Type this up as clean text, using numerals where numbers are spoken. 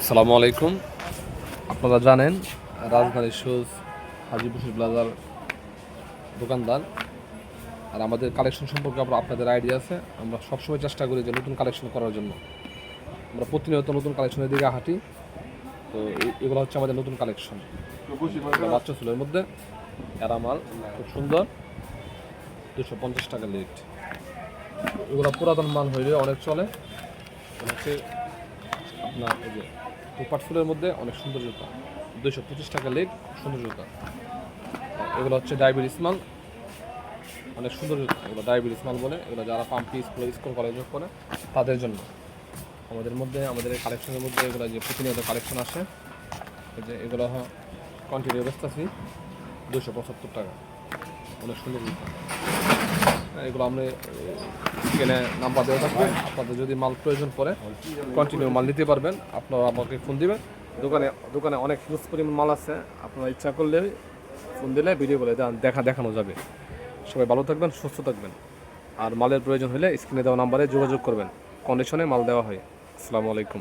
আসসালামু আলাইকুম। আপনারা জানেন রাজধানী শুজ হাজীপুর প্লাজার দোকানদার, আর আমাদের কালেকশন সম্পর্কে আপনাদের আইডিয়া আছে। আমরা সবসময় চেষ্টা করি যে নতুন কালেকশন করার জন্য। আমরা প্রতিনিয়ত নতুন কালেকশনের দিকে হাঁটি। তো এগুলো হচ্ছে আমাদের নতুন কালেকশন। বাচ্চা চুলের মধ্যে এরামাল খুব সুন্দর, 250 টাকা লেট। এগুলো পুরাতন মাল হইলে অনেক চলে। হচ্ছে আপনার এই যে পোপাট ফুলের মধ্যে অনেক সুন্দর জুতা, 225 টাকা লেগ, সুন্দর জুতা। এগুলো হচ্ছে ডায়াবেটিস মাল, অনেক সুন্দর জুতা। এগুলো ডায়াবেটিস মাল বলে। এগুলো যারা পাম্পি স্কুল কলেজ করে তাদের জন্য। আমাদের এই কালেকশনের মধ্যে এগুলো যে প্রতিনিয়ত কালেকশন আসে, এই যে এগুলো কন্টিনিউ বেচতেছি 275 টাকা, অনেক সুন্দর জুতা। এগুলো আমরা স্ক্রিনে নাম্বার দেওয়া থাকবে। আপনাদের যদি মাল প্রয়োজন পড়ে কন্টিনিউ মাল নিতে পারবেন। আপনারা আমাকে ফোন দিবেন। দোকানে অনেক হিউজ পরিমাণ মাল আছে। আপনারা ইচ্ছা করলে ফোন দিলে ভিডিও করে দেখানো যাবে। সবাই ভালো থাকবেন, সুস্থ থাকবেন। আর মালের প্রয়োজন হলে স্ক্রিনে দেওয়া নাম্বারে যোগাযোগ করবেন। কন্ডিশনে মাল দেওয়া হয়। আসসালামু আলাইকুম।